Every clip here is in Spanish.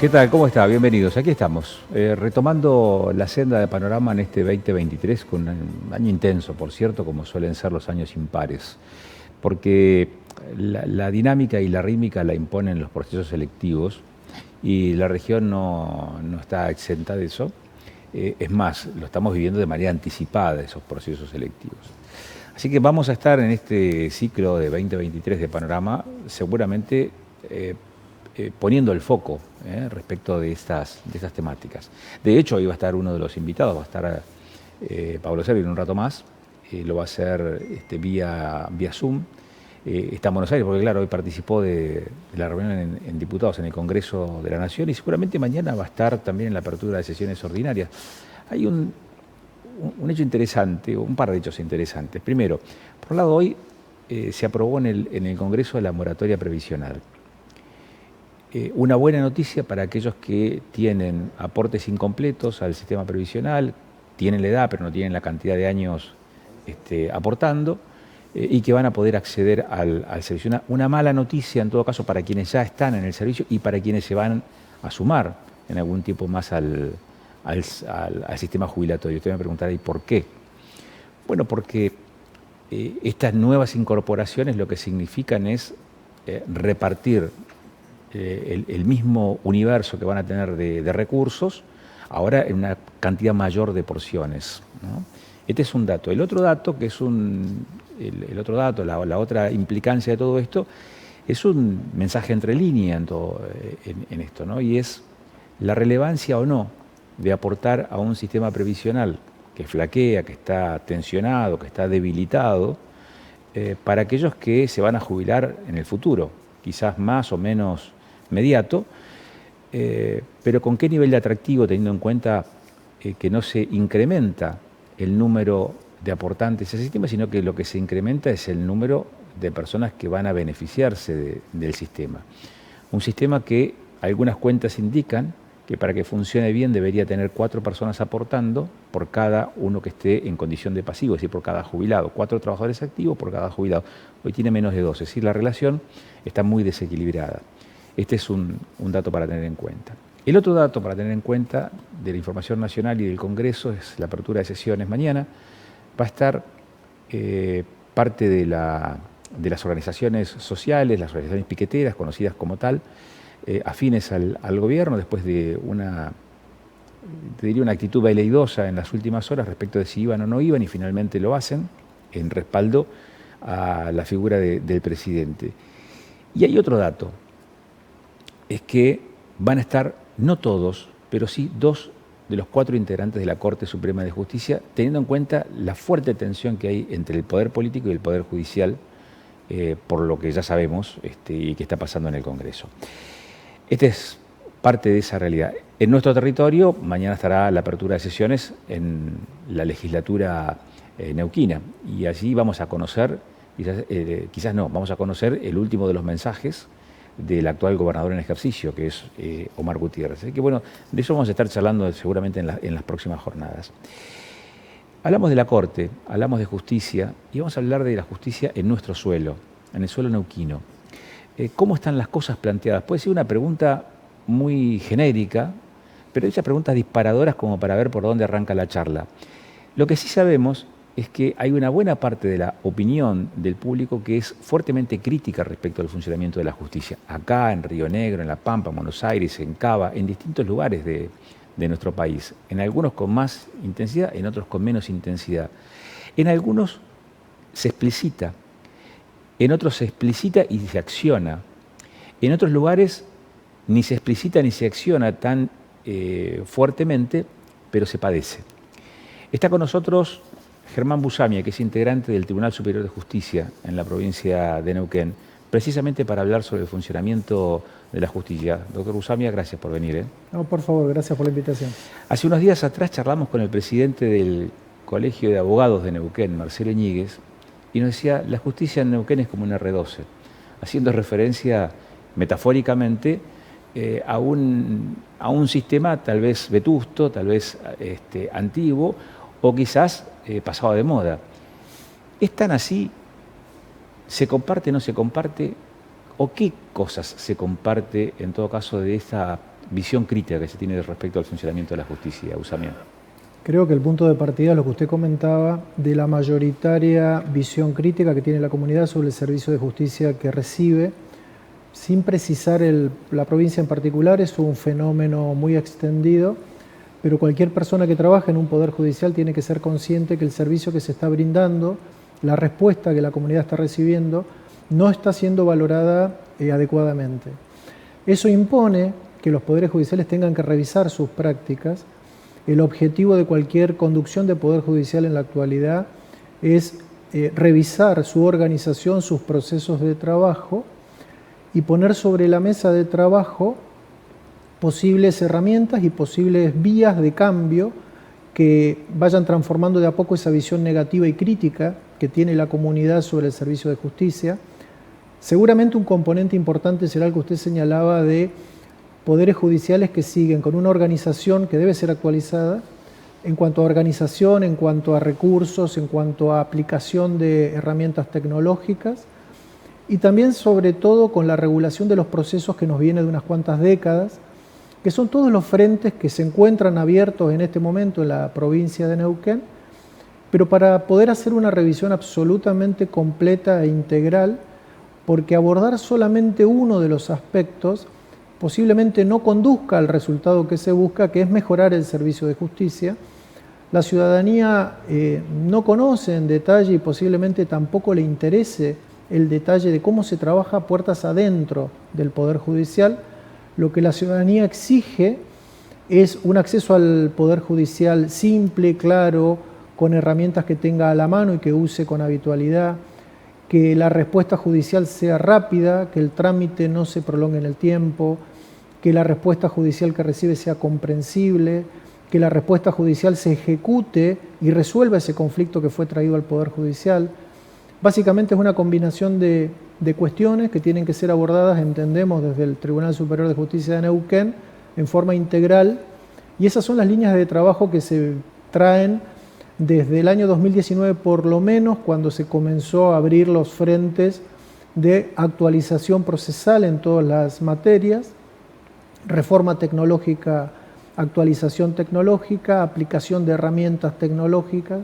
¿Qué tal? ¿Cómo está? Bienvenidos. Aquí estamos, retomando la senda de Panorama en este 2023, con un año intenso, por cierto, como suelen ser los años impares, porque la dinámica y la rítmica la imponen los procesos selectivos y la región no está exenta de eso. Es más, lo estamos viviendo de manera anticipada, esos procesos selectivos. Así que vamos a estar en este ciclo de 2023 de Panorama, seguramente poniendo el foco respecto de estas temáticas. De hecho, hoy va a estar uno de los invitados, va a estar Pablo Servio en un rato más, lo va a hacer vía Zoom. Está en Buenos Aires, porque claro, hoy participó de la reunión en diputados en el Congreso de la Nación y seguramente mañana va a estar también en la apertura de sesiones ordinarias. Hay un hecho interesante, un par de hechos interesantes. Primero, por un lado, hoy se aprobó en el Congreso la moratoria previsional. Una buena noticia para aquellos que tienen aportes incompletos al sistema previsional, tienen la edad pero no tienen la cantidad de años aportando y que van a poder acceder al servicio. Una mala noticia en todo caso para quienes ya están en el servicio y para quienes se van a sumar en algún tiempo más al sistema jubilatorio. Usted me preguntará, ¿y por qué? Bueno, porque estas nuevas incorporaciones lo que significan es repartir el mismo universo que van a tener de recursos, ahora en una cantidad mayor de porciones, ¿no? Este es un dato. El otro dato, que es la otra implicancia de todo esto, es un mensaje entre líneas en esto, ¿no? Y es la relevancia o no de aportar a un sistema previsional que flaquea, que está tensionado, que está debilitado, para aquellos que se van a jubilar en el futuro, quizás más o menos inmediato, pero con qué nivel de atractivo, teniendo en cuenta que no se incrementa el número de aportantes a ese sistema, sino que lo que se incrementa es el número de personas que van a beneficiarse del sistema. Un sistema que algunas cuentas indican que para que funcione bien debería tener 4 personas aportando por cada uno que esté en condición de pasivo, es decir, por cada jubilado, 4 trabajadores activos por cada jubilado. Hoy tiene menos de 2, es decir, la relación está muy desequilibrada. Este es un dato para tener en cuenta. El otro dato para tener en cuenta de la información nacional y del Congreso es la apertura de sesiones mañana. Va a estar parte de las organizaciones sociales, las organizaciones piqueteras, conocidas como tal, afines al gobierno, después de una actitud veleidosa en las últimas horas respecto de si iban o no iban, y finalmente lo hacen, en respaldo a la figura del presidente. Y hay otro dato, es que van a estar, no todos, pero sí 2 de los 4 integrantes de la Corte Suprema de Justicia, teniendo en cuenta la fuerte tensión que hay entre el poder político y el poder judicial, por lo que ya sabemos y que está pasando en el Congreso. Esta es parte de esa realidad. En nuestro territorio, mañana estará la apertura de sesiones en la legislatura neuquina, y allí vamos a conocer, vamos a conocer el último de los mensajes del actual gobernador en ejercicio, que es Omar Gutiérrez. Así que bueno, de eso vamos a estar charlando seguramente en las próximas jornadas. Hablamos de la Corte, hablamos de justicia, y vamos a hablar de la justicia en nuestro suelo, en el suelo neuquino. ¿Cómo están las cosas planteadas? Puede ser una pregunta muy genérica, pero esas preguntas disparadoras como para ver por dónde arranca la charla. Lo que sí sabemos es que hay una buena parte de la opinión del público que es fuertemente crítica respecto al funcionamiento de la justicia. Acá, en Río Negro, en La Pampa, en Buenos Aires, en Cava, en distintos lugares de nuestro país. En algunos con más intensidad, en otros con menos intensidad. En algunos se explicita, en otros se explicita y se acciona. En otros lugares ni se explicita ni se acciona tan fuertemente, pero se padece. Está con nosotros Germán Busamia, que es integrante del Tribunal Superior de Justicia en la provincia de Neuquén, precisamente para hablar sobre el funcionamiento de la justicia. Doctor Busamia, gracias por venir. No, por favor, gracias por la invitación. Hace unos días atrás charlamos con el presidente del Colegio de Abogados de Neuquén, Marcelo Ñíguez, y nos decía, la justicia en Neuquén es como un R12, haciendo referencia metafóricamente a un sistema tal vez vetusto, tal vez antiguo, o quizás pasado de moda. ¿Es tan así? ¿Se comparte, no se comparte? ¿O qué cosas se comparte en todo caso de esta visión crítica que se tiene respecto al funcionamiento de la justicia, Usamián. Creo que el punto de partida es lo que usted comentaba de la mayoritaria visión crítica que tiene la comunidad sobre el servicio de justicia que recibe. Sin precisar la provincia en particular, es un fenómeno muy extendido, pero cualquier persona que trabaja en un poder judicial tiene que ser consciente que el servicio que se está brindando, la respuesta que la comunidad está recibiendo, no está siendo valorada adecuadamente. Eso impone que los poderes judiciales tengan que revisar sus prácticas. El objetivo de cualquier conducción de poder judicial en la actualidad es revisar su organización, sus procesos de trabajo y poner sobre la mesa de trabajo posibles herramientas y posibles vías de cambio que vayan transformando de a poco esa visión negativa y crítica que tiene la comunidad sobre el servicio de justicia. Seguramente un componente importante será el que usted señalaba de poderes judiciales que siguen con una organización que debe ser actualizada en cuanto a organización, en cuanto a recursos, en cuanto a aplicación de herramientas tecnológicas y también sobre todo con la regulación de los procesos que nos viene de unas cuantas décadas, que son todos los frentes que se encuentran abiertos en este momento en la provincia de Neuquén, pero para poder hacer una revisión absolutamente completa e integral, porque abordar solamente uno de los aspectos posiblemente no conduzca al resultado que se busca, que es mejorar el servicio de justicia. La ciudadanía no conoce en detalle y posiblemente tampoco le interese el detalle de cómo se trabaja puertas adentro del Poder Judicial. Lo que la ciudadanía exige es un acceso al Poder Judicial simple, claro, con herramientas que tenga a la mano y que use con habitualidad, que la respuesta judicial sea rápida, que el trámite no se prolongue en el tiempo, que la respuesta judicial que recibe sea comprensible, que la respuesta judicial se ejecute y resuelva ese conflicto que fue traído al Poder Judicial. Básicamente es una combinación de cuestiones que tienen que ser abordadas, entendemos, desde el Tribunal Superior de Justicia de Neuquén, en forma integral, y esas son las líneas de trabajo que se traen desde el año 2019, por lo menos, cuando se comenzó a abrir los frentes de actualización procesal en todas las materias, reforma tecnológica, actualización tecnológica, aplicación de herramientas tecnológicas,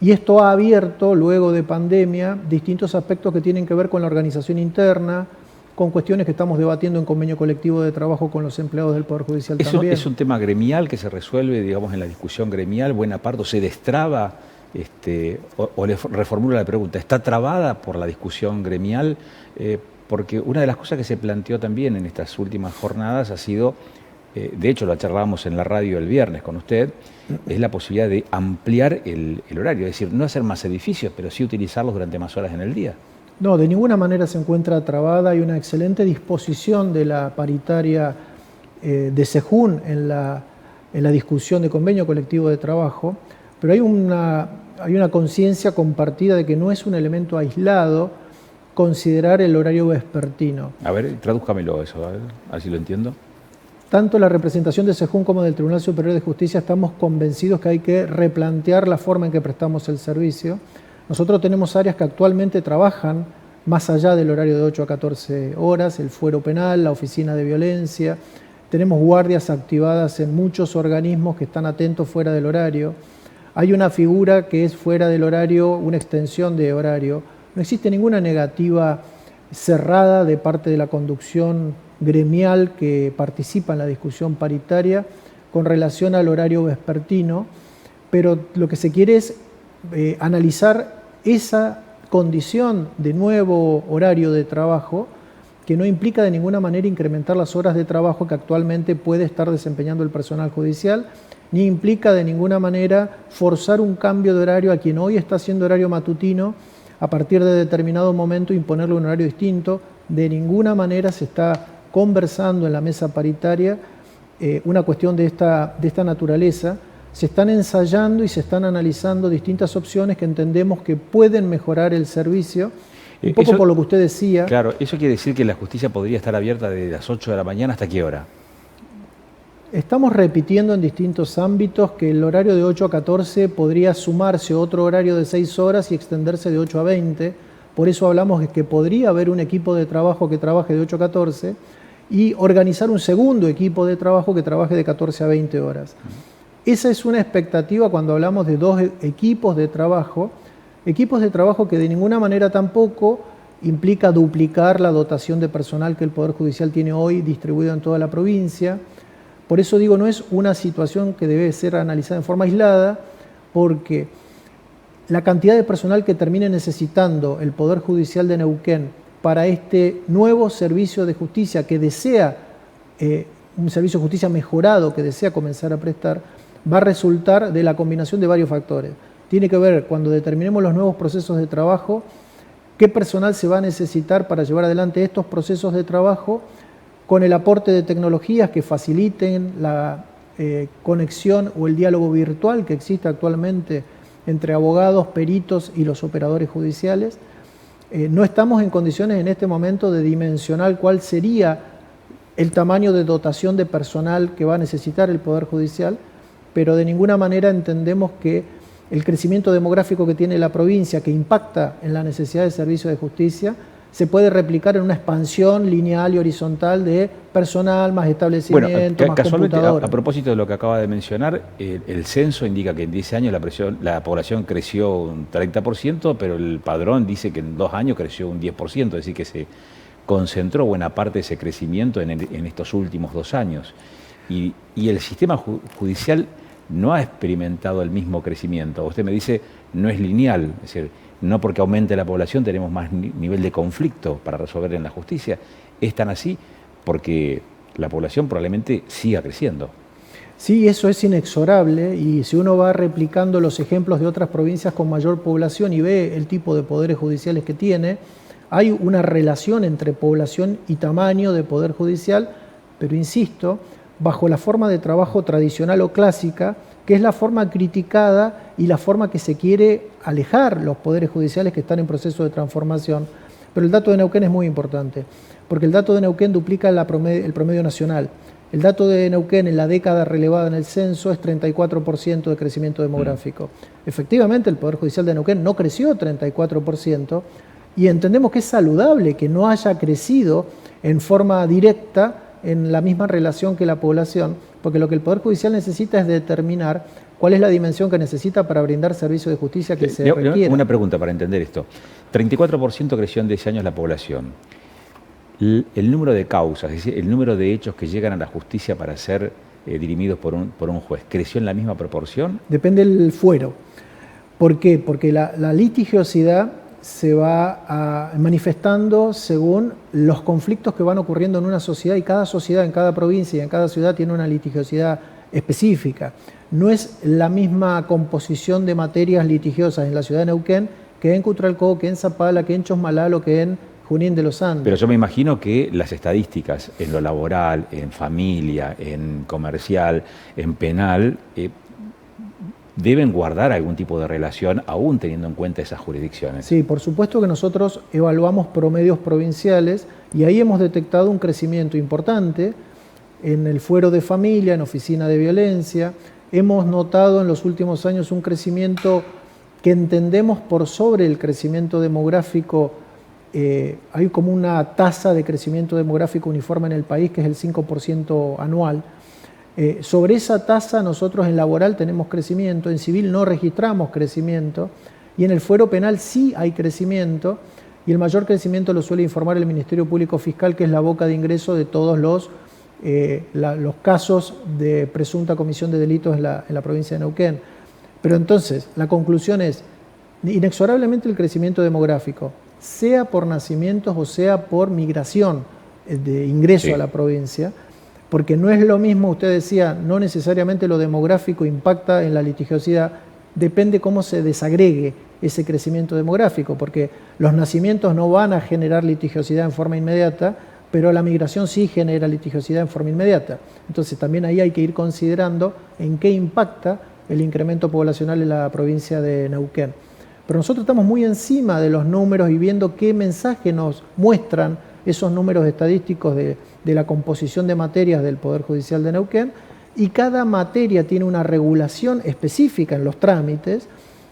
y esto ha abierto, luego de pandemia, distintos aspectos que tienen que ver con la organización interna, con cuestiones que estamos debatiendo en convenio colectivo de trabajo con los empleados del Poder Judicial también. ¿Es un tema gremial que se resuelve, digamos, en la discusión gremial? ¿Buena parte se destraba? O le reformulo la pregunta, ¿está trabada por la discusión gremial? Porque una de las cosas que se planteó también en estas últimas jornadas ha sido, de hecho lo charlábamos en la radio el viernes con usted, es la posibilidad de ampliar el horario, es decir, no hacer más edificios, pero sí utilizarlos durante más horas en el día. No, de ninguna manera se encuentra trabada. Hay una excelente disposición de la paritaria de Sejún en la discusión de convenio colectivo de trabajo, pero hay una conciencia compartida de que no es un elemento aislado considerar el horario vespertino. A ver, tradúzcamelo eso, a ver si lo entiendo. Tanto la representación de Sejún como del Tribunal Superior de Justicia estamos convencidos que hay que replantear la forma en que prestamos el servicio. Nosotros tenemos áreas que actualmente trabajan más allá del horario de 8 a 14 horas, el fuero penal, la oficina de violencia, tenemos guardias activadas en muchos organismos que están atentos fuera del horario. Hay una figura que es fuera del horario, una extensión de horario. No existe ninguna negativa cerrada de parte de la conducción gremial que participa en la discusión paritaria con relación al horario vespertino, pero lo que se quiere es analizar esa condición de nuevo horario de trabajo que no implica de ninguna manera incrementar las horas de trabajo que actualmente puede estar desempeñando el personal judicial, ni implica de ninguna manera forzar un cambio de horario a quien hoy está haciendo horario matutino, a partir de determinado momento imponerle un horario distinto. De ninguna manera se está conversando en la mesa paritaria una cuestión de esta naturaleza. Se están ensayando y se están analizando distintas opciones que entendemos que pueden mejorar el servicio, un poco por lo que usted decía. Claro, ¿eso quiere decir que la justicia podría estar abierta desde las 8 de la mañana hasta qué hora? Estamos repitiendo en distintos ámbitos que el horario de 8 a 14 podría sumarse otro horario de 6 horas y extenderse de 8 a 20. Por eso hablamos de que podría haber un equipo de trabajo que trabaje de 8 a 14 y organizar un segundo equipo de trabajo que trabaje de 14 a 20 horas. Esa es una expectativa cuando hablamos de dos equipos de trabajo que de ninguna manera tampoco implica duplicar la dotación de personal que el Poder Judicial tiene hoy distribuido en toda la provincia. Por eso digo, no es una situación que debe ser analizada en forma aislada, porque la cantidad de personal que termine necesitando el Poder Judicial de Neuquén para este nuevo servicio de justicia que desea, un servicio de justicia mejorado que desea comenzar a prestar, va a resultar de la combinación de varios factores. Tiene que ver, cuando determinemos los nuevos procesos de trabajo, qué personal se va a necesitar para llevar adelante estos procesos de trabajo, con el aporte de tecnologías que faciliten la conexión o el diálogo virtual que existe actualmente entre abogados, peritos y los operadores judiciales. No estamos en condiciones en este momento de dimensionar cuál sería el tamaño de dotación de personal que va a necesitar el Poder Judicial, pero de ninguna manera entendemos que el crecimiento demográfico que tiene la provincia, que impacta en la necesidad de servicios de justicia, se puede replicar en una expansión lineal y horizontal de personal, más establecimiento, más computadora. A propósito de lo que acaba de mencionar, el censo indica que en 10 años la población creció un 30%, pero el padrón dice que en 2 años creció un 10%, es decir, que se concentró buena parte de ese crecimiento en estos últimos 2 años. Y el sistema judicial no ha experimentado el mismo crecimiento. Usted me dice, no es lineal, es decir, no porque aumente la población tenemos más nivel de conflicto para resolver en la justicia. Es tan así porque la población probablemente siga creciendo. Sí, eso es inexorable, y si uno va replicando los ejemplos de otras provincias con mayor población y ve el tipo de poderes judiciales que tiene, hay una relación entre población y tamaño de poder judicial, pero insisto, bajo la forma de trabajo tradicional o clásica, que es la forma criticada y la forma que se quiere alejar los poderes judiciales que están en proceso de transformación. Pero el dato de Neuquén es muy importante, porque el dato de Neuquén duplica el promedio nacional. El dato de Neuquén en la década relevada en el censo es 34% de crecimiento demográfico. Efectivamente, el Poder Judicial de Neuquén no creció 34%, y entendemos que es saludable que no haya crecido en forma directa en la misma relación que la población, porque lo que el Poder Judicial necesita es determinar cuál es la dimensión que necesita para brindar servicios de justicia que se requiera. Una pregunta para entender esto. 34% creció en 10 años la población. El número de causas, es decir, el número de hechos que llegan a la justicia para ser dirimidos por un juez, ¿creció en la misma proporción? Depende del fuero. ¿Por qué? Porque la litigiosidad se va manifestando según los conflictos que van ocurriendo en una sociedad, y cada sociedad, en cada provincia y en cada ciudad tiene una litigiosidad específica. No es la misma composición de materias litigiosas en la ciudad de Neuquén que en Cutralcó, que en Zapala, que en Chosmalal o que en Junín de los Andes. Pero yo me imagino que las estadísticas en lo laboral, en familia, en comercial, en penal, deben guardar algún tipo de relación, aún teniendo en cuenta esas jurisdicciones. Sí, por supuesto que nosotros evaluamos promedios provinciales y ahí hemos detectado un crecimiento importante en el fuero de familia, en oficina de violencia. Hemos notado en los últimos años un crecimiento que entendemos por sobre el crecimiento demográfico. Hay como una tasa de crecimiento demográfico uniforme en el país que es el 5% anual. Sobre esa tasa nosotros en laboral tenemos crecimiento, en civil no registramos crecimiento, y en el fuero penal sí hay crecimiento, y el mayor crecimiento lo suele informar el Ministerio Público Fiscal, que es la boca de ingreso de todos los casos de presunta comisión de delitos en la provincia de Neuquén. Pero entonces, la conclusión es, inexorablemente el crecimiento demográfico, sea por nacimientos o sea por migración de ingreso a la provincia, porque no es lo mismo, usted decía, no necesariamente lo demográfico impacta en la litigiosidad, depende cómo se desagregue ese crecimiento demográfico, porque los nacimientos no van a generar litigiosidad en forma inmediata, pero la migración sí genera litigiosidad en forma inmediata. Entonces también ahí hay que ir considerando en qué impacta el incremento poblacional en la provincia de Neuquén. Pero nosotros estamos muy encima de los números y viendo qué mensaje nos muestran esos números estadísticos de la composición de materias del Poder Judicial de Neuquén, y cada materia tiene una regulación específica en los trámites,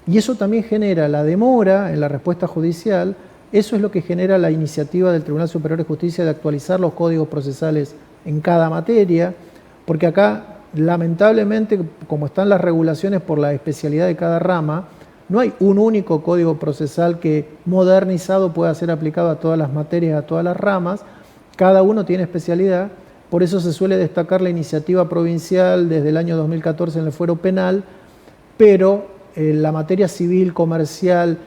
y eso también genera la demora en la respuesta judicial, Eso es lo que genera la iniciativa del Tribunal Superior de Justicia de actualizar los códigos procesales en cada materia, porque acá, lamentablemente, como están las regulaciones por la especialidad de cada rama, no hay un único código procesal que modernizado pueda ser aplicado a todas las materias, a todas las ramas. Cada uno tiene especialidad, por eso se suele destacar la iniciativa provincial desde el año 2014 en el fuero penal, pero la materia civil, comercial,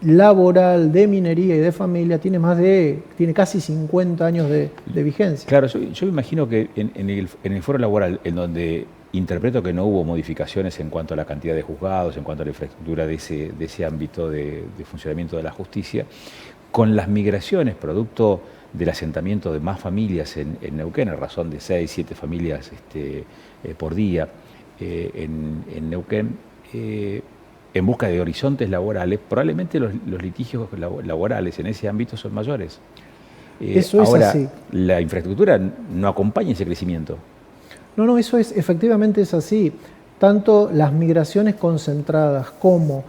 laboral, de minería y de familia tiene casi 50 años de vigencia. Claro, yo me imagino que en el foro laboral, en donde interpreto que no hubo modificaciones en cuanto a la cantidad de juzgados, en cuanto a la infraestructura de ese ámbito de funcionamiento de la justicia, con las migraciones producto del asentamiento de más familias en Neuquén, a razón de 6, 7 familias por día en Neuquén, en busca de horizontes laborales, probablemente los litigios laborales en ese ámbito son mayores. Eso es ahora, así. La infraestructura no acompaña ese crecimiento. No, eso efectivamente es así. Tanto las migraciones concentradas como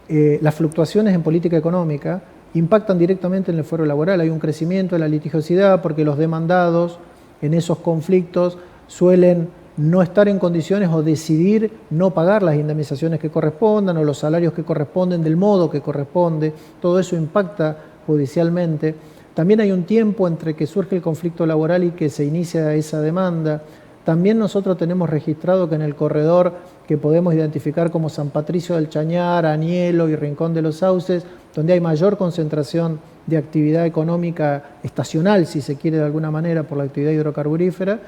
las fluctuaciones en política económica impactan directamente en el fuero laboral. Hay un crecimiento de la litigiosidad porque los demandados en esos conflictos suelen no estar en condiciones o decidir no pagar las indemnizaciones que correspondan o los salarios que corresponden del modo que corresponde. Todo eso impacta judicialmente. También hay un tiempo entre que surge el conflicto laboral y que se inicia esa demanda. También nosotros tenemos registrado que en el corredor que podemos identificar como San Patricio del Chañar, Anielo y Rincón de los Sauces, donde hay mayor concentración de actividad económica estacional, si se quiere de alguna manera, por la actividad hidrocarburífera,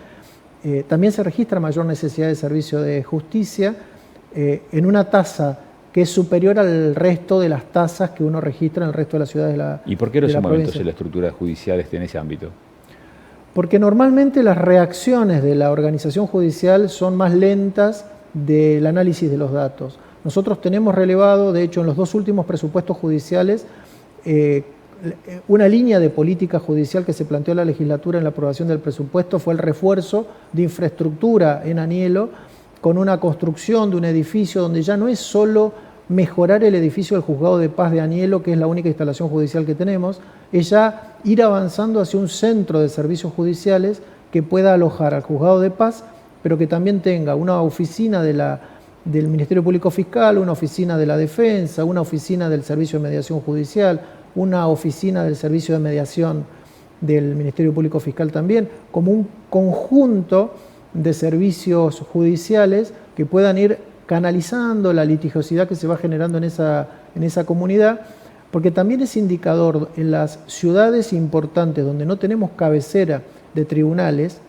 también se registra mayor necesidad de servicio de justicia en una tasa que es superior al resto de las tasas que uno registra en el resto de las ciudades de la provincia. ¿Y por qué no se mueve entonces la estructura judicial en ese ámbito? Porque normalmente las reacciones de la organización judicial son más lentas del análisis de los datos. Nosotros tenemos relevado, de hecho en los 2 últimos presupuestos judiciales, una línea de política judicial que se planteó la legislatura en la aprobación del presupuesto fue el refuerzo de infraestructura en Anielo con una construcción de un edificio donde ya no es solo mejorar el edificio del Juzgado de Paz de Anielo, que es la única instalación judicial que tenemos, es ya ir avanzando hacia un centro de servicios judiciales que pueda alojar al Juzgado de Paz, pero que también tenga una oficina del Ministerio Público Fiscal, una oficina de la Defensa, una oficina del Servicio de Mediación Judicial, una oficina del Servicio de Mediación del Ministerio Público Fiscal también, como un conjunto de servicios judiciales que puedan ir canalizando la litigiosidad que se va generando en esa comunidad, porque también es indicador en las ciudades importantes donde no tenemos cabecera de tribunales,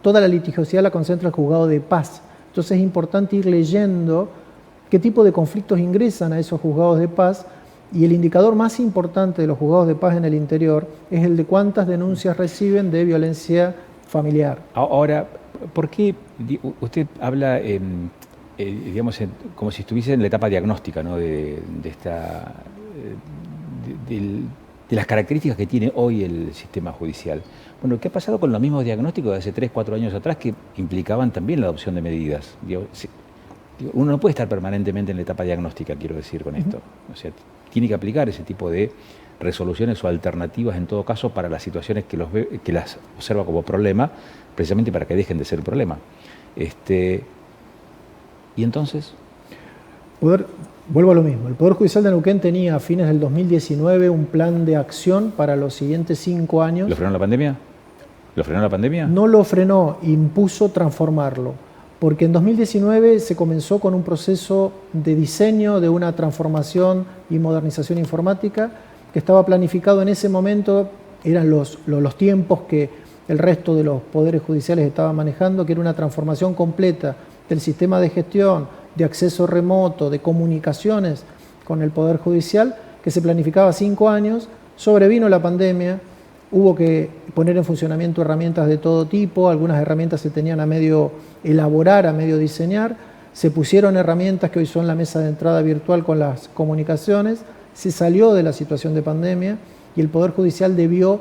toda la litigiosidad la concentra el Juzgado de Paz. Entonces es importante ir leyendo qué tipo de conflictos ingresan a esos juzgados de paz, y el indicador más importante de los juzgados de paz en el interior es el de cuántas denuncias reciben de violencia familiar. Ahora, ¿por qué usted habla digamos, como si estuviese en la etapa diagnóstica, ¿no? de las características que tiene hoy el sistema judicial? Bueno, ¿qué ha pasado con los mismos diagnósticos de hace 3, 4 años atrás que implicaban también la adopción de medidas? Uno no puede estar permanentemente en la etapa diagnóstica, quiero decir con esto. O sea, tiene que aplicar ese tipo de resoluciones o alternativas en todo caso para las situaciones que las observa como problema, precisamente para que dejen de ser problema. ¿Y entonces? Vuelvo a lo mismo. El Poder Judicial de Neuquén tenía a fines del 2019 un plan de acción para los siguientes 5 años. ¿Lo frenó la pandemia? ¿Lo frenó la pandemia? No lo frenó, impuso transformarlo. Porque en 2019 se comenzó con un proceso de diseño de una transformación y modernización informática que estaba planificado en ese momento, eran los tiempos que el resto de los poderes judiciales estaban manejando, que era una transformación completa del sistema de gestión, de acceso remoto, de comunicaciones con el Poder Judicial, que se planificaba 5 años, sobrevino la pandemia, hubo que poner en funcionamiento herramientas de todo tipo, algunas herramientas se tenían a medio elaborar, a medio diseñar, se pusieron herramientas que hoy son la mesa de entrada virtual con las comunicaciones, se salió de la situación de pandemia y el Poder Judicial debió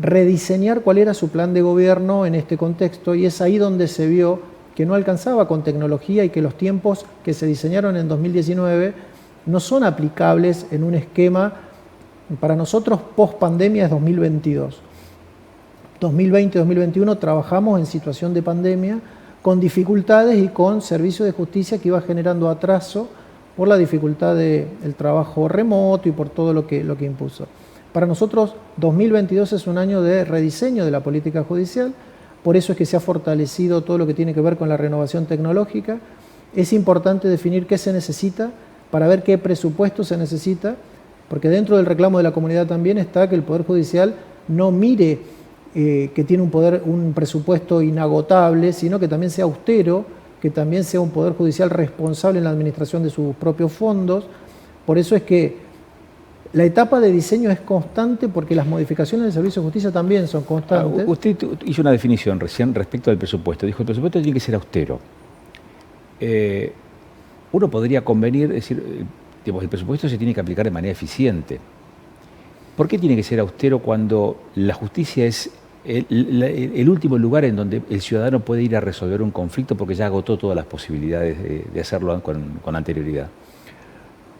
rediseñar cuál era su plan de gobierno en este contexto, y es ahí donde se vio que no alcanzaba con tecnología y que los tiempos que se diseñaron en 2019 no son aplicables en un esquema Para nosotros, post pandemia es 2022. 2020-2021 trabajamos en situación de pandemia, con dificultades y con servicio de justicia que iba generando atraso por la dificultad del trabajo remoto y por todo lo que impuso. Para nosotros, 2022 es un año de rediseño de la política judicial, por eso es que se ha fortalecido todo lo que tiene que ver con la renovación tecnológica. Es importante definir qué se necesita para ver qué presupuesto se necesita, porque dentro del reclamo de la comunidad también está que el Poder Judicial no mire que tiene un presupuesto inagotable, sino que también sea austero, que también sea un Poder Judicial responsable en la administración de sus propios fondos. Por eso es que la etapa de diseño es constante, porque las modificaciones del Servicio de Justicia también son constantes. Usted hizo una definición recién respecto al presupuesto. Dijo, el presupuesto tiene que ser austero. Uno podría convenir, decir, el presupuesto se tiene que aplicar de manera eficiente. ¿Por qué tiene que ser austero cuando la justicia es el último lugar en donde el ciudadano puede ir a resolver un conflicto porque ya agotó todas las posibilidades de hacerlo con anterioridad?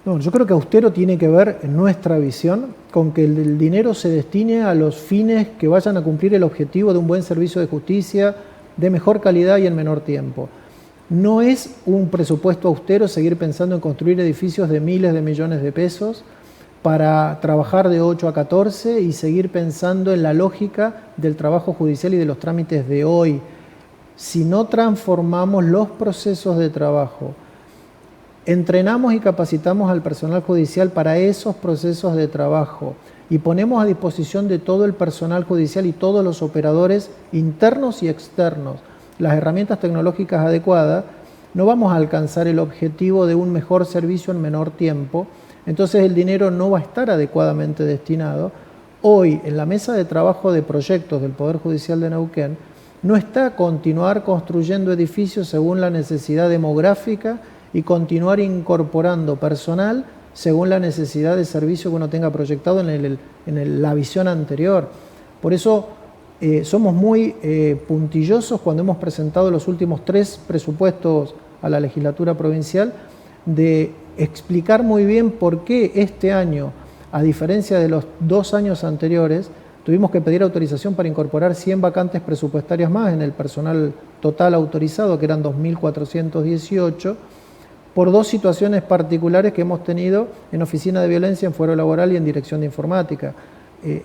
No, yo creo que austero tiene que ver, en nuestra visión, con que el dinero se destine a los fines que vayan a cumplir el objetivo de un buen servicio de justicia, de mejor calidad y en menor tiempo. No es un presupuesto austero seguir pensando en construir edificios de miles de millones de pesos para trabajar de 8 a 14 y seguir pensando en la lógica del trabajo judicial y de los trámites de hoy. Si no transformamos los procesos de trabajo, entrenamos y capacitamos al personal judicial para esos procesos de trabajo y ponemos a disposición de todo el personal judicial y todos los operadores internos y externos las herramientas tecnológicas adecuadas, no vamos a alcanzar el objetivo de un mejor servicio en menor tiempo. Entonces el dinero no va a estar adecuadamente destinado. Hoy, en la mesa de trabajo de proyectos del Poder Judicial de Neuquén, no está continuar construyendo edificios según la necesidad demográfica y continuar incorporando personal según la necesidad de servicio que uno tenga proyectado en la visión anterior. Por eso somos muy puntillosos cuando hemos presentado los últimos 3 presupuestos a la legislatura provincial, de explicar muy bien por qué este año, a diferencia de los 2 años anteriores, tuvimos que pedir autorización para incorporar 100 vacantes presupuestarias más en el personal total autorizado, que eran 2.418, por 2 situaciones particulares que hemos tenido en oficina de violencia, en fuero laboral y en dirección de informática.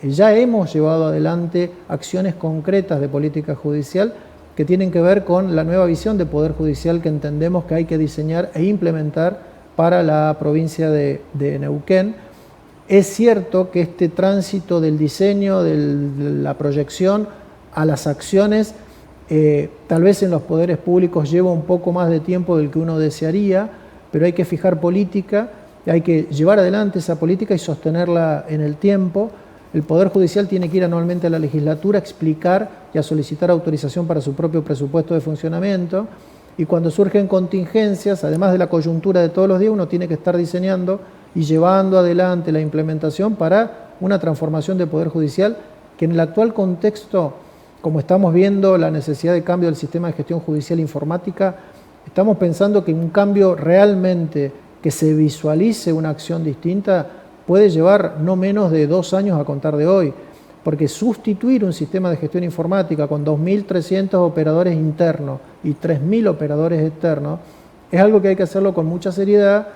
Ya hemos llevado adelante acciones concretas de política judicial que tienen que ver con la nueva visión de Poder Judicial que entendemos que hay que diseñar e implementar para la provincia de Neuquén. Es cierto que este tránsito del diseño, de la proyección a las acciones, tal vez en los poderes públicos lleva un poco más de tiempo del que uno desearía, pero hay que fijar política, hay que llevar adelante esa política y sostenerla en el tiempo. El Poder Judicial tiene que ir anualmente a la legislatura a explicar y a solicitar autorización para su propio presupuesto de funcionamiento, y cuando surgen contingencias, además de la coyuntura de todos los días, uno tiene que estar diseñando y llevando adelante la implementación para una transformación del Poder Judicial que en el actual contexto, como estamos viendo la necesidad de cambio del sistema de gestión judicial informática, estamos pensando que un cambio realmente que se visualice una acción distinta puede llevar no menos de 2 años a contar de hoy, porque sustituir un sistema de gestión informática con 2.300 operadores internos y 3.000 operadores externos es algo que hay que hacerlo con mucha seriedad,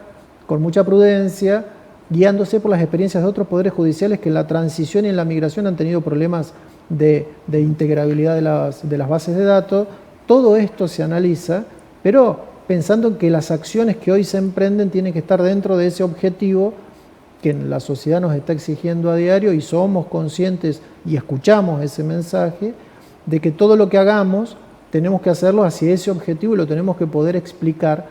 con mucha prudencia, guiándose por las experiencias de otros poderes judiciales que en la transición y en la migración han tenido problemas de integrabilidad de las bases de datos. Todo esto se analiza, pero pensando en que las acciones que hoy se emprenden tienen que estar dentro de ese objetivo que la sociedad nos está exigiendo a diario, y somos conscientes y escuchamos ese mensaje de que todo lo que hagamos tenemos que hacerlo hacia ese objetivo y lo tenemos que poder explicar.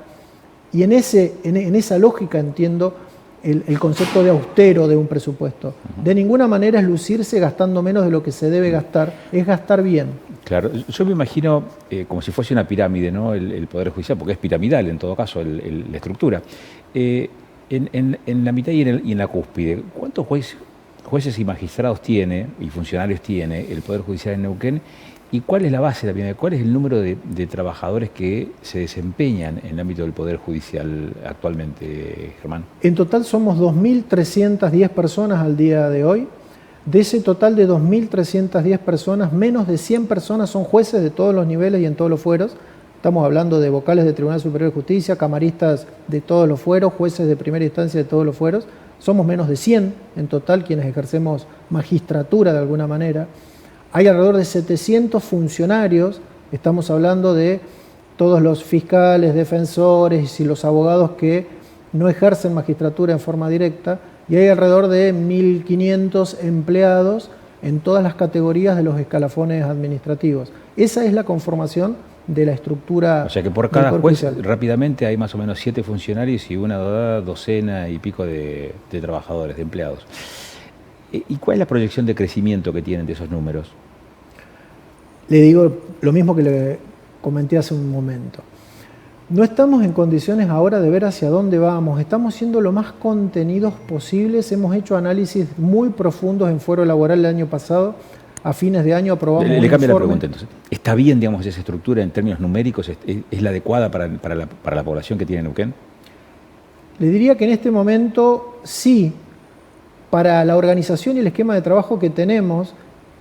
Y en esa lógica entiendo el concepto de austero de un presupuesto. De ninguna manera es lucirse gastando menos de lo que se debe gastar, es gastar bien. Claro, yo me imagino como si fuese una pirámide, ¿no? El Poder Judicial, porque es piramidal en todo caso la estructura. En la mitad y en la cúspide, jueces y magistrados tiene, y funcionarios tiene, el Poder Judicial en Neuquén, y cuál es la base también, cuál es el número de trabajadores que se desempeñan en el ámbito del Poder Judicial actualmente, Germán? En total somos 2.310 personas al día de hoy. De ese total de 2.310 personas, menos de 100 personas son jueces de todos los niveles y en todos los fueros. Estamos hablando de vocales del Tribunal Superior de Justicia, camaristas de todos los fueros, jueces de primera instancia de todos los fueros. Somos menos de 100 en total quienes ejercemos magistratura de alguna manera. Hay alrededor de 700 funcionarios, estamos hablando de todos los fiscales, defensores y los abogados que no ejercen magistratura en forma directa, y hay alrededor de 1.500 empleados en todas las categorías de los escalafones administrativos. Esa es la conformación de la estructura. O sea que por cada juez rápidamente hay más o menos 7 funcionarios y una docena y pico de trabajadores, de empleados. ¿Y cuál es la proyección de crecimiento que tienen de esos números? Le digo lo mismo que le comenté hace un momento. No estamos en condiciones ahora de ver hacia dónde vamos, estamos siendo lo más contenidos posibles, hemos hecho análisis muy profundos en fuero laboral el año pasado, a fines de año aprobamos un informe. Le cambio la pregunta entonces. ¿Está bien, digamos, esa estructura en términos numéricos? ¿Es la adecuada para la población que tiene Neuquén? Le diría que en este momento sí, para la organización y el esquema de trabajo que tenemos,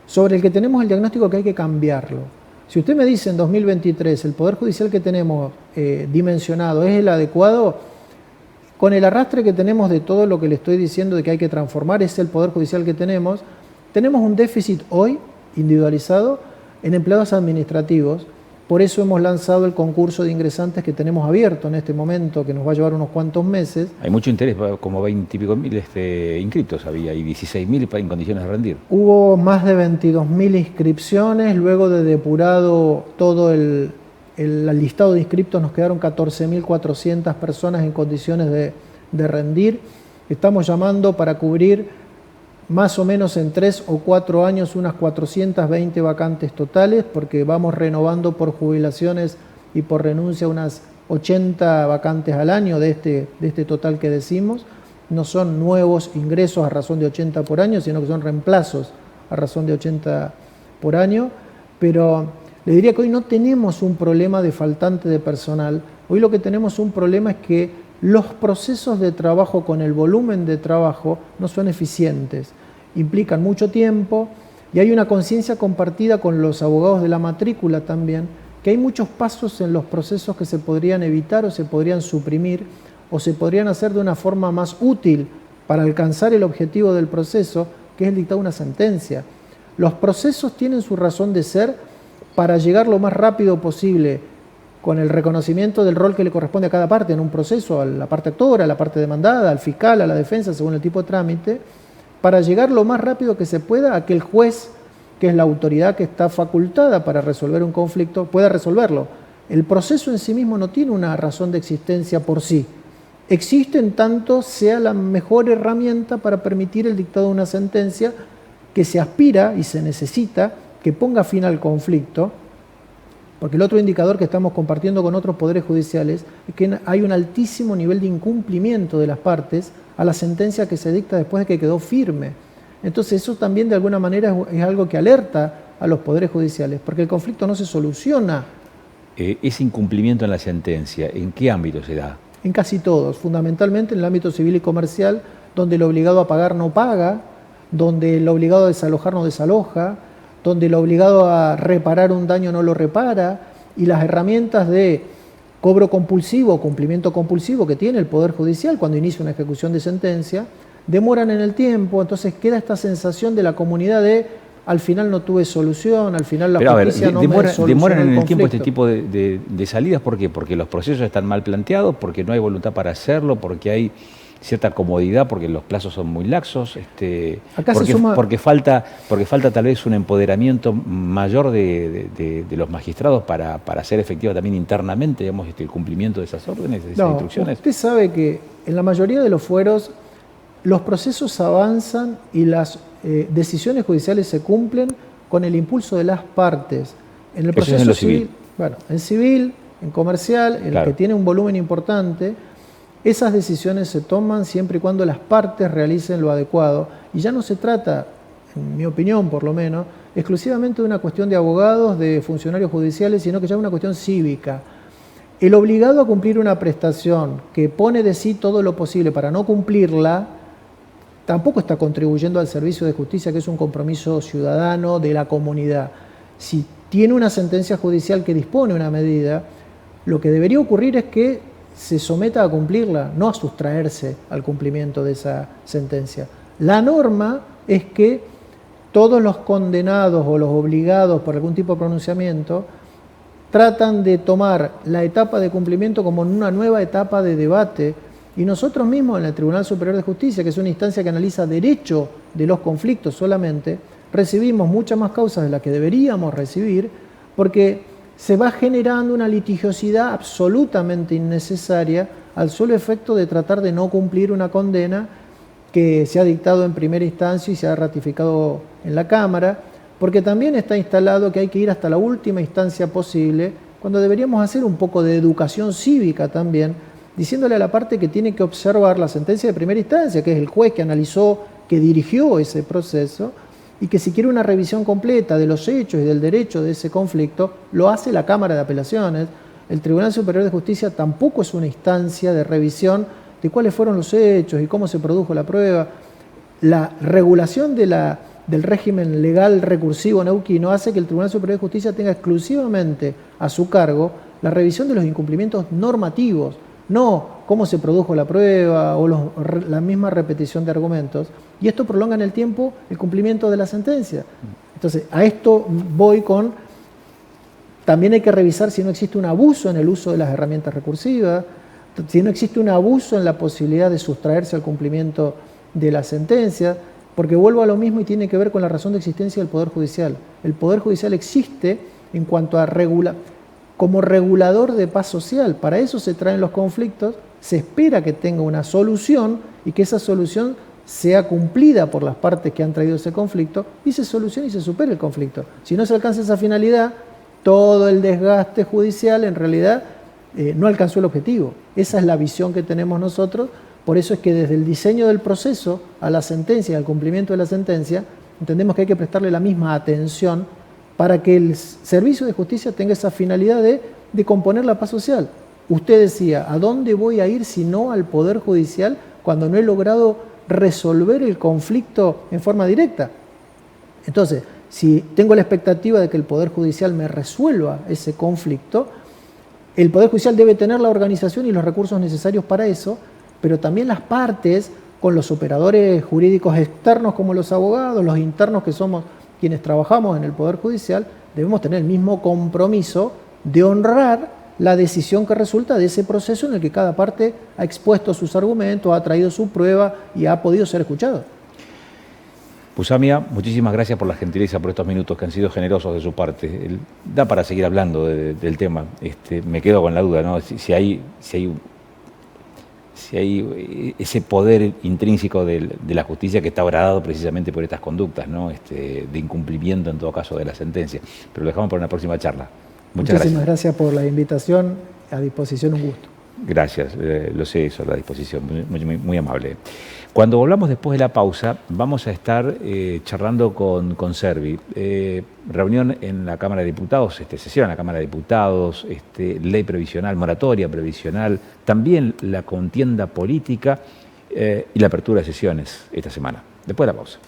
sobre el que tenemos el diagnóstico que hay que cambiarlo. Si usted me dice en 2023 el Poder Judicial que tenemos dimensionado es el adecuado, con el arrastre que tenemos de todo lo que le estoy diciendo de que hay que transformar, es el Poder Judicial que tenemos un déficit hoy individualizado en empleados administrativos. Por eso hemos lanzado el concurso de ingresantes que tenemos abierto en este momento, que nos va a llevar unos cuantos meses. Hay mucho interés, como 20 y pico mil inscritos había, y 16.000 en condiciones de rendir. Hubo más de 22.000 inscripciones, luego de depurado todo el listado de inscriptos nos quedaron 14.400 personas en condiciones de rendir. Estamos llamando para cubrir más o menos en 3 o 4 años unas 420 vacantes totales, porque vamos renovando por jubilaciones y por renuncia unas 80 vacantes al año de este total que decimos. No son nuevos ingresos a razón de 80 por año, sino que son reemplazos a razón de 80 por año, pero le diría que hoy no tenemos un problema de faltante de personal. Hoy lo que tenemos un problema es que los procesos de trabajo con el volumen de trabajo no son eficientes, implican mucho tiempo y hay una conciencia compartida con los abogados de la matrícula también, que hay muchos pasos en los procesos que se podrían evitar o se podrían suprimir o se podrían hacer de una forma más útil para alcanzar el objetivo del proceso, que es el dictar una sentencia. Los procesos tienen su razón de ser para llegar lo más rápido posible con el reconocimiento del rol que le corresponde a cada parte en un proceso, a la parte actora, a la parte demandada, al fiscal, a la defensa, según el tipo de trámite, para llegar lo más rápido que se pueda a que el juez, que es la autoridad que está facultada para resolver un conflicto, pueda resolverlo. El proceso en sí mismo no tiene una razón de existencia por sí. Existe en tanto sea la mejor herramienta para permitir el dictado de una sentencia que se aspira y se necesita que ponga fin al conflicto. Porque el otro indicador que estamos compartiendo con otros poderes judiciales es que hay un altísimo nivel de incumplimiento de las partes a la sentencia que se dicta después de que quedó firme. Entonces eso también de alguna manera es algo que alerta a los poderes judiciales, porque el conflicto no se soluciona. Ese incumplimiento en la sentencia, ¿en qué ámbito se da? En casi todos, fundamentalmente en el ámbito civil y comercial, donde el obligado a pagar no paga, donde el obligado a desalojar no desaloja, donde el obligado a reparar un daño no lo repara, y las herramientas de cobro compulsivo o cumplimiento compulsivo que tiene el Poder Judicial cuando inicia una ejecución de sentencia, demoran en el tiempo, entonces queda esta sensación de la comunidad de al final no tuve solución, al final la justicia no me solucionó ¿Demoran en el conflicto. tiempo este tipo de salidas? ¿Por qué? Porque los procesos están mal planteados, porque no hay voluntad para hacerlo, porque hay cierta comodidad, porque los plazos son muy laxos, porque falta tal vez un empoderamiento mayor de los magistrados para hacer efectivo también internamente, digamos, el cumplimiento de esas órdenes, de esas instrucciones. Usted sabe que en la mayoría de los fueros los procesos avanzan y las decisiones judiciales se cumplen con el impulso de las partes. En el proceso en lo civil. Bueno, en civil, en comercial, en el que tiene un volumen importante, esas decisiones se toman siempre y cuando las partes realicen lo adecuado. Y ya no se trata, en mi opinión por lo menos, exclusivamente de una cuestión de abogados, de funcionarios judiciales, sino que ya es una cuestión cívica. El obligado a cumplir una prestación que pone de sí todo lo posible para no cumplirla, tampoco está contribuyendo al servicio de justicia, que es un compromiso ciudadano de la comunidad. Si tiene una sentencia judicial que dispone una medida, lo que debería ocurrir es que se someta a cumplirla, no a sustraerse al cumplimiento de esa sentencia. La norma es que todos los condenados o los obligados por algún tipo de pronunciamiento tratan de tomar la etapa de cumplimiento como una nueva etapa de debate, y nosotros mismos en el Tribunal Superior de Justicia, que es una instancia que analiza derecho de los conflictos solamente, recibimos muchas más causas de las que deberíamos recibir, porque se va generando una litigiosidad absolutamente innecesaria al solo efecto de tratar de no cumplir una condena que se ha dictado en primera instancia y se ha ratificado en la Cámara, porque también está instalado que hay que ir hasta la última instancia posible, cuando deberíamos hacer un poco de educación cívica también, diciéndole a la parte que tiene que observar la sentencia de primera instancia, que es el juez que analizó, que dirigió ese proceso, y que si quiere una revisión completa de los hechos y del derecho de ese conflicto, lo hace la Cámara de Apelaciones. El Tribunal Superior de Justicia tampoco es una instancia de revisión de cuáles fueron los hechos y cómo se produjo la prueba. La regulación del régimen legal recursivo neuquino hace que el Tribunal Superior de Justicia tenga exclusivamente a su cargo la revisión de los incumplimientos normativos, no cómo se produjo la prueba o la misma repetición de argumentos, y esto prolonga en el tiempo el cumplimiento de la sentencia. Entonces, a esto voy con, también hay que revisar si no existe un abuso en el uso de las herramientas recursivas, si no existe un abuso en la posibilidad de sustraerse al cumplimiento de la sentencia, porque vuelvo a lo mismo y tiene que ver con la razón de existencia del Poder Judicial. El Poder Judicial existe en cuanto a como regulador de paz social. Para eso se traen los conflictos, se espera que tenga una solución y que esa solución sea cumplida por las partes que han traído ese conflicto y se solucione y se supere el conflicto. Si no se alcanza esa finalidad, todo el desgaste judicial en realidad no alcanzó el objetivo. Esa es la visión que tenemos nosotros. Por eso es que desde el diseño del proceso a la sentencia y al cumplimiento de la sentencia, entendemos que hay que prestarle la misma atención para que el servicio de justicia tenga esa finalidad de componer la paz social. Usted decía, ¿a dónde voy a ir si no al Poder Judicial cuando no he logrado resolver el conflicto en forma directa? Entonces, si tengo la expectativa de que el Poder Judicial me resuelva ese conflicto, el Poder Judicial debe tener la organización y los recursos necesarios para eso, pero también las partes, con los operadores jurídicos externos como los abogados, los internos que somos quienes trabajamos en el Poder Judicial, debemos tener el mismo compromiso de honrar la decisión que resulta de ese proceso en el que cada parte ha expuesto sus argumentos, ha traído su prueba y ha podido ser escuchado. Pusamia, muchísimas gracias por la gentileza, por estos minutos que han sido generosos de su parte. Da para seguir hablando del tema. Me quedo con la duda, ¿no? Si hay ese poder intrínseco de la justicia que está obradado precisamente por estas conductas, ¿no? De incumplimiento en todo caso de la sentencia. Pero lo dejamos para una próxima charla. Muchísimas gracias por la invitación, a disposición, un gusto. Gracias, lo sé, eso, a la disposición, muy amable. Cuando volvamos después de la pausa, vamos a estar charlando con Servi. Reunión en la Cámara de Diputados, sesión en la Cámara de Diputados, ley previsional, moratoria previsional, también la contienda política y la apertura de sesiones esta semana. Después de la pausa.